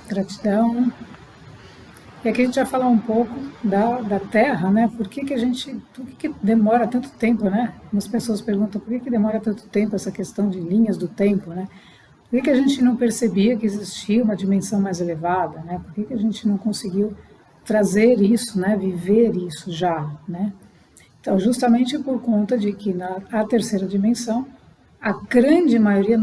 Gratidão. E aqui a gente vai falar um pouco da Terra, né? Por que que demora tanto tempo, né? As pessoas perguntam por que demora tanto tempo essa questão de linhas do tempo, né? Por que a gente não percebia que existia uma dimensão mais elevada, né? Por que a gente não conseguiu trazer isso, né? Viver isso já, né? Então, justamente por conta de que a terceira dimensão, a grande maioria,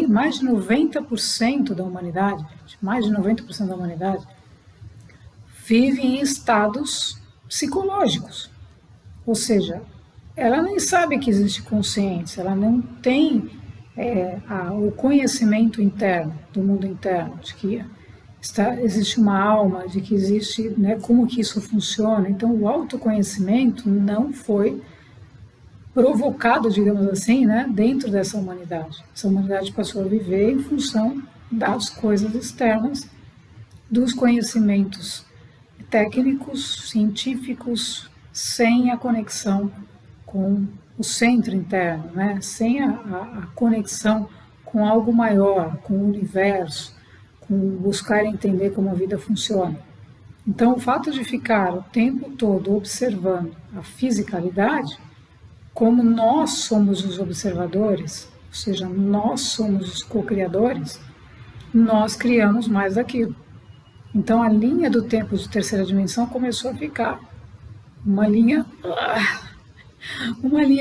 mais de 90% da humanidade, mais de 90% da humanidade, vive em estados psicológicos. Ou seja, ela nem sabe que existe consciência, ela não tem o conhecimento interno, do mundo interno, de que existe uma alma, de que existe, né, como que isso funciona. Então, o autoconhecimento não foi provocado, digamos assim, né, dentro dessa humanidade. Essa humanidade passou a viver em função das coisas externas, dos conhecimentos técnicos, científicos, sem a conexão com o centro interno, né? Sem a conexão com algo maior, com o universo, com buscar entender como a vida funciona. Então, o fato de ficar o tempo todo observando a fisicalidade, como nós somos os observadores, ou seja, nós somos os co-criadores, nós criamos mais daquilo. Então, a linha do tempo de terceira dimensão começou a ficar uma linha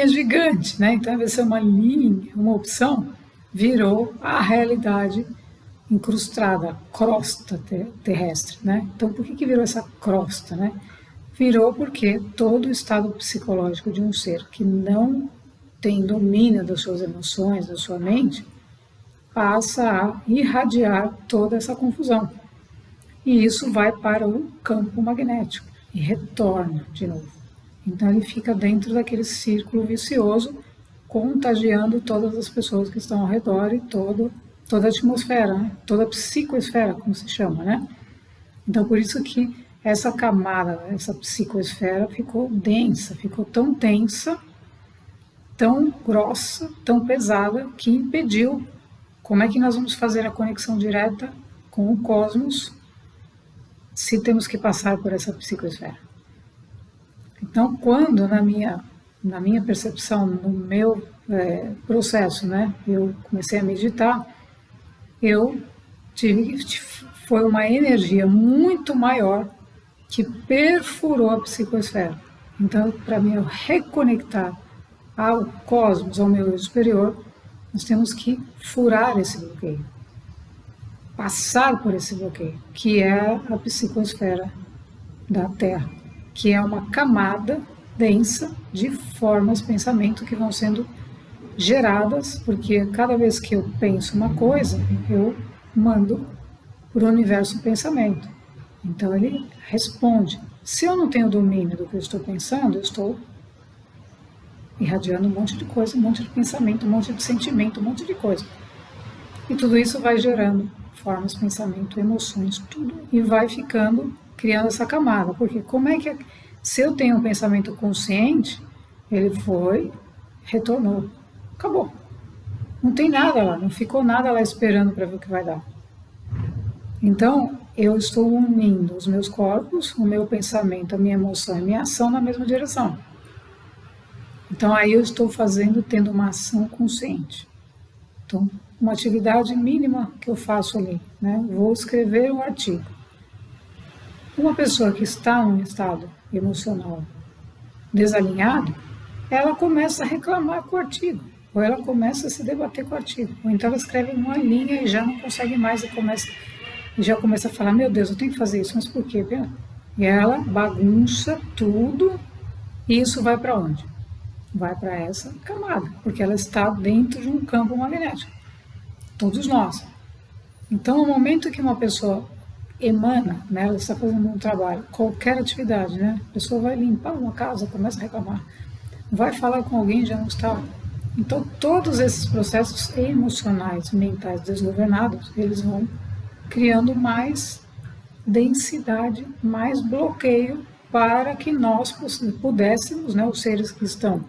gigante, né? Então, ao invés de ser uma linha, uma opção, virou a realidade incrustada, crosta terrestre, né? Então, por que virou essa crosta, né? Virou porque todo o estado psicológico de um ser que não tem domínio das suas emoções, da sua mente, passa a irradiar toda essa confusão. E isso vai para o campo magnético e retorna de novo. Então ele fica dentro daquele círculo vicioso, contagiando todas as pessoas que estão ao redor e toda a atmosfera, né? Toda a psicoesfera, como se chama, né? Então por isso que essa camada, essa psicoesfera ficou densa, ficou tão tensa, tão grossa, tão pesada, que impediu. Como é que nós vamos fazer a conexão direta com o cosmos se temos que passar por essa psicoesfera? Então, quando na minha percepção, no meu processo, né, eu comecei a meditar, foi uma energia muito maior que perfurou a psicoesfera. Então, para mim, eu reconectar ao cosmos, ao meu eu superior, nós temos que furar esse bloqueio, passar por esse bloqueio, que é a psicosfera da Terra, que é uma camada densa de formas de pensamento que vão sendo geradas, porque cada vez que eu penso uma coisa, eu mando para o universo o pensamento. Então ele responde. Se eu não tenho domínio do que eu estou pensando, eu estou irradiando um monte de coisa, um monte de pensamento, um monte de sentimento, um monte de coisa. E tudo isso vai gerando formas, pensamento, emoções, tudo, e vai criando essa camada. Porque se eu tenho um pensamento consciente, ele retornou, acabou. Não tem nada lá, não ficou nada lá esperando para ver o que vai dar. Então, eu estou unindo os meus corpos, o meu pensamento, a minha emoção e a minha ação na mesma direção. Então, aí eu estou tendo uma ação consciente. Então, uma atividade mínima que eu faço ali, né? Vou escrever um artigo. Uma pessoa que está num estado emocional desalinhado, ela começa a reclamar com o artigo, ou ela começa a se debater com o artigo, ou então ela escreve uma linha e já não consegue mais e já começa a falar, meu Deus, eu tenho que fazer isso, mas por quê? E ela bagunça tudo, e isso vai para onde? Vai para essa camada, porque ela está dentro de um campo magnético. Todos nós. Então, no momento que uma pessoa emana, né, ela está fazendo um trabalho, qualquer atividade, né, a pessoa vai limpar uma casa, começa a reclamar, vai falar com alguém, já não está. Então, todos esses processos emocionais, mentais desgovernados, eles vão criando mais densidade, mais bloqueio para que nós pudéssemos, né, os seres que estão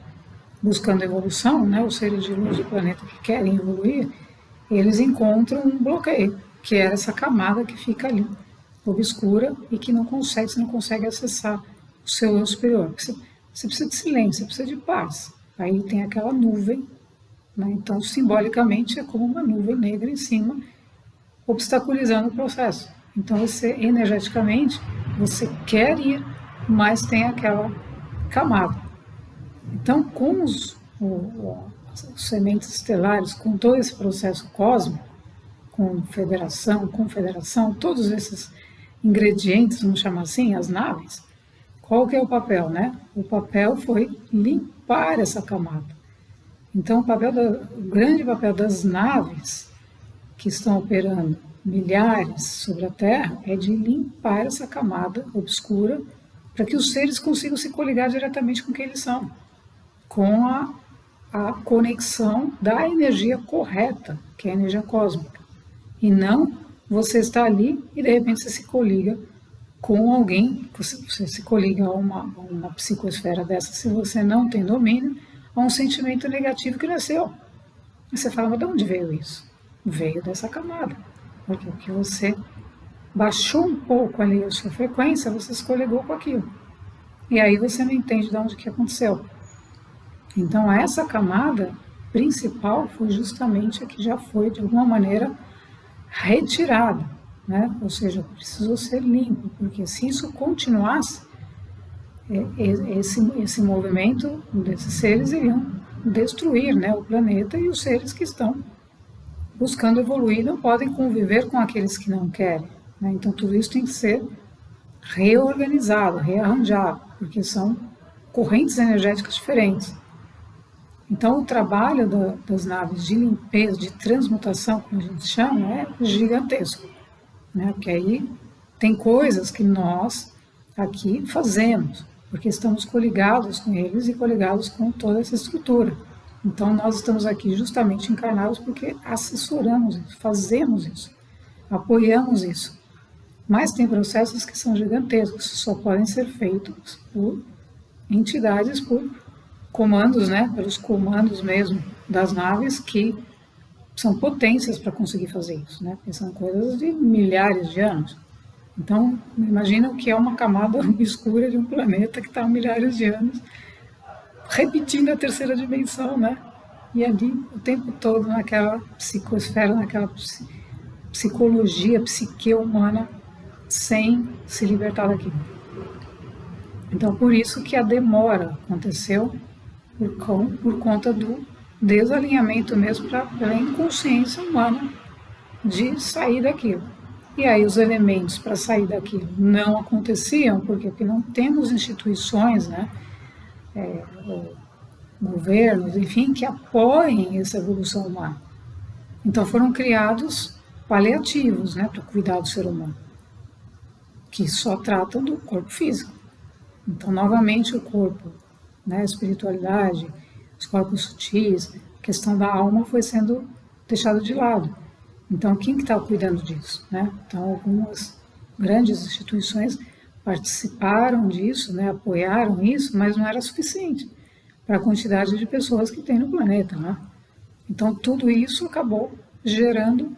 buscando evolução, né, os seres de luz do planeta que querem evoluir, eles encontram um bloqueio, que era essa camada que fica ali, obscura, e que você não consegue acessar o seu eu superior. Você precisa de silêncio, você precisa de paz. Aí tem aquela nuvem, né? Então, simbolicamente, é como uma nuvem negra em cima, obstaculizando o processo. Então, você, energeticamente, você quer ir, mas tem aquela camada. Então, com os sementes estelares, com todo esse processo cósmico, com federação, confederação, todos esses ingredientes, vamos chamar assim, as naves, qual que é o papel, né? O papel foi limpar essa camada. Então, o grande papel das naves que estão operando milhares sobre a Terra é de limpar essa camada obscura para que os seres consigam se coligar diretamente com quem eles são, com a conexão da energia correta, que é a energia cósmica. E não você está ali e de repente você se coliga com alguém, você se coliga a uma psicosfera dessa, se você não tem domínio, a um sentimento negativo que nasceu. E você fala, mas de onde veio isso? Veio dessa camada. Porque você baixou um pouco ali a sua frequência, você se coligou com aquilo. E aí você não entende de onde que aconteceu. Então essa camada principal foi justamente a que já foi, de alguma maneira, retirada, né? Ou seja, precisou ser limpo, porque se isso continuasse, esse movimento desses seres iriam destruir, né, o planeta, e os seres que estão buscando evoluir não podem conviver com aqueles que não querem, né? Então tudo isso tem que ser reorganizado, rearranjado, porque são correntes energéticas diferentes. Então, o trabalho das naves de limpeza, de transmutação, como a gente chama, é gigantesco, né? Porque aí tem coisas que nós aqui fazemos, porque estamos coligados com eles e coligados com toda essa estrutura. Então, nós estamos aqui justamente encarnados porque assessoramos isso, fazemos isso, apoiamos isso. Mas tem processos que são gigantescos, só podem ser feitos por entidades, por comandos, né, pelos comandos mesmo das naves, que são potências para conseguir fazer isso, né, porque são coisas de milhares de anos. Então, imagina o que é uma camada escura de um planeta que está há milhares de anos, repetindo a terceira dimensão, né, e ali o tempo todo naquela psicosfera, naquela psicologia, psique humana, sem se libertar daquilo. Então, por isso que a demora aconteceu, por conta do desalinhamento mesmo, pela inconsciência humana de sair daquilo. E aí os elementos para sair daquilo não aconteciam, porque não temos instituições, né, governos, enfim, que apoiem essa evolução humana. Então foram criados paliativos, né, para cuidar do ser humano, que só tratam do corpo físico. Então, novamente, o corpo, né, a espiritualidade, os corpos sutis, a questão da alma foi sendo deixada de lado. Então, quem que está cuidando disso, né? Então, algumas grandes instituições participaram disso, né, apoiaram isso, mas não era suficiente para a quantidade de pessoas que tem no planeta, né? Então, tudo isso acabou gerando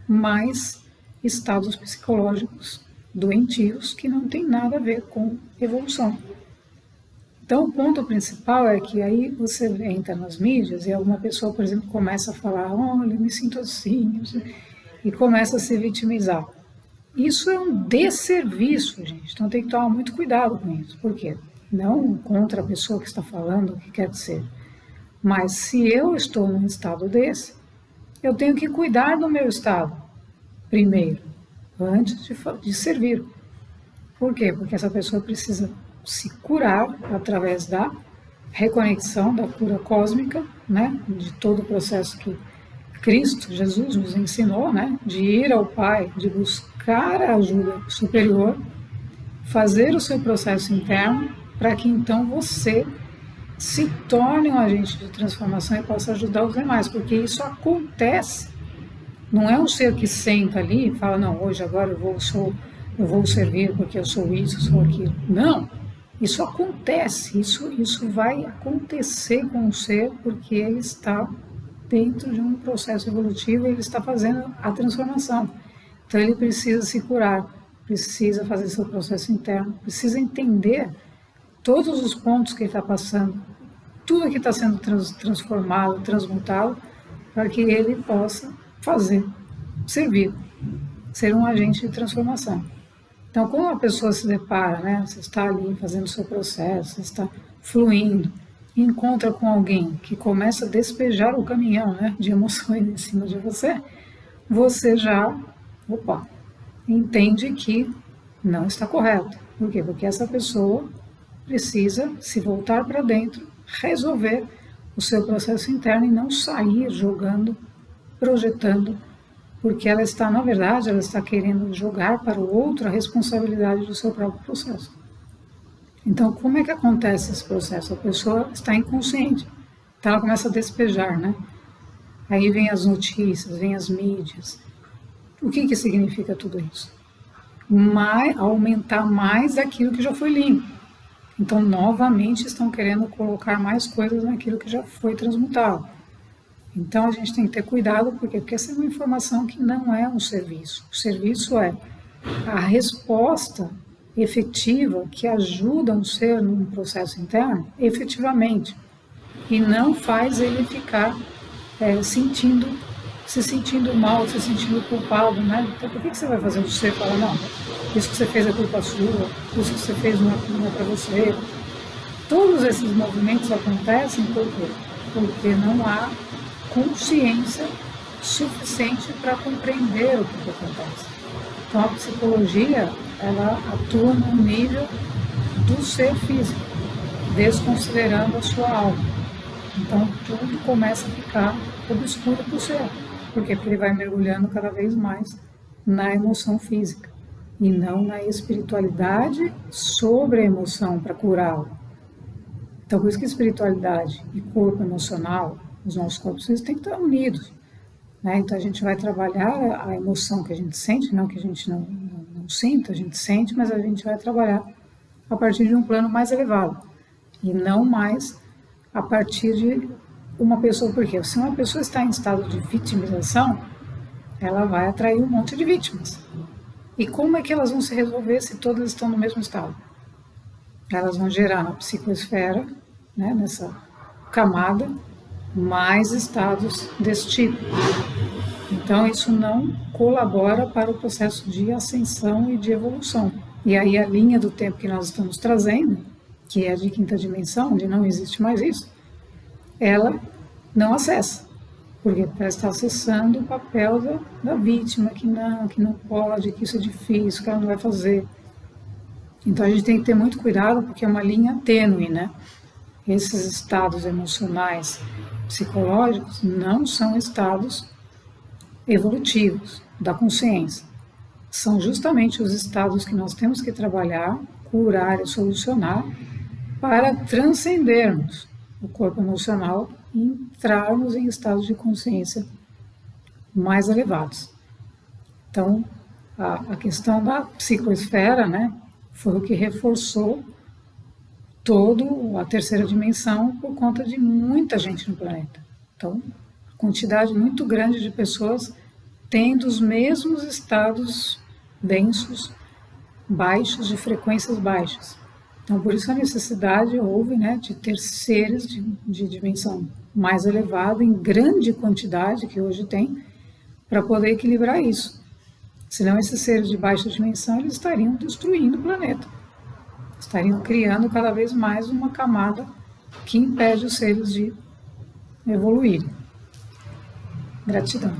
mais estados psicológicos doentios que não tem nada a ver com evolução. Então, o ponto principal é que aí você entra nas mídias e alguma pessoa, por exemplo, começa a falar, olha, eu me sinto assim, e começa a se vitimizar. Isso é um desserviço, gente. Então, tem que tomar muito cuidado com isso. Por quê? Não contra a pessoa que está falando o que quer dizer. Mas se eu estou num estado desse, eu tenho que cuidar do meu estado primeiro, antes de servir. Por quê? Porque essa pessoa precisa se curar através da reconexão, da cura cósmica, né, de todo o processo que Cristo, Jesus, nos ensinou, né, de ir ao Pai, de buscar a ajuda superior, fazer o seu processo interno, para que então você se torne um agente de transformação e possa ajudar os demais, porque isso acontece. Não é um ser que senta ali e fala, não, hoje, agora eu vou servir porque eu sou isso, sou aquilo. Não, isso acontece, isso vai acontecer com o ser porque ele está dentro de um processo evolutivo e ele está fazendo a transformação. Então ele precisa se curar, precisa fazer seu processo interno, precisa entender todos os pontos que ele está passando, tudo que está sendo transformado, transmutado, para que ele possa fazer, servir, ser um agente de transformação. Então, quando a pessoa se depara, né, você está ali fazendo o seu processo, você está fluindo, e encontra com alguém que começa a despejar o caminhão, né, de emoções em cima de você, você já, entende que não está correto. Por quê? Porque essa pessoa precisa se voltar para dentro, resolver o seu processo interno e não sair jogando, projetando, porque ela está, na verdade, ela está querendo jogar para o outro a responsabilidade do seu próprio processo. Então, como é que acontece esse processo? A pessoa está inconsciente, então ela começa a despejar, né? Aí vem as notícias, vem as mídias. O que significa tudo isso? Aumentar mais aquilo que já foi limpo. Então, novamente, estão querendo colocar mais coisas naquilo que já foi transmutado. Então, a gente tem que ter cuidado, porque essa é uma informação que não é um serviço. O serviço é a resposta efetiva que ajuda um ser num processo interno, efetivamente, e não faz ele ficar se sentindo mal, se sentindo culpado, né? Então, por que você vai fazer um ser falar, não, isso que você fez é culpa sua, isso que você fez não é para você? Todos esses movimentos acontecem por quê? Porque não há consciência suficiente para compreender o que acontece. Então, a psicologia, ela atua no nível do ser físico, desconsiderando a sua alma. Então, tudo começa a ficar obscuro para o ser. Por quê? Porque ele vai mergulhando cada vez mais na emoção física e não na espiritualidade sobre a emoção para curá-la. Então, por isso que espiritualidade e corpo emocional, os nossos corpos físicos têm que estar unidos. Né? Então, a gente vai trabalhar a emoção que a gente sente, não que a gente não sinta, a gente sente, mas a gente vai trabalhar a partir de um plano mais elevado e não mais a partir de uma pessoa. Porque se uma pessoa está em estado de vitimização, ela vai atrair um monte de vítimas. E como é que elas vão se resolver se todas estão no mesmo estado? Elas vão gerar na psicoesfera, né, nessa camada, mais estados desse tipo. Então, isso não colabora para o processo de ascensão e de evolução. E aí a linha do tempo que nós estamos trazendo, que é a de quinta dimensão, onde não existe mais isso, ela não acessa. Porque ela está acessando o papel da vítima, que não pode, que isso é difícil, que ela não vai fazer. Então a gente tem que ter muito cuidado, porque é uma linha tênue, né? Esses estados emocionais, psicológicos, não são estados evolutivos da consciência. São justamente os estados que nós temos que trabalhar, curar e solucionar para transcendermos o corpo emocional e entrarmos em estados de consciência mais elevados. Então, a questão da psicoesfera, né, foi o que reforçou toda a terceira dimensão por conta de muita gente no planeta. Então, quantidade muito grande de pessoas tendo os mesmos estados densos, baixos, de frequências baixas. Então, por isso a necessidade houve, né, de ter seres de dimensão mais elevada, em grande quantidade que hoje tem, para poder equilibrar isso. Senão esses seres de baixa dimensão, eles estariam destruindo o planeta. Estariam criando cada vez mais uma camada que impede os seres de evoluírem. Gratidão.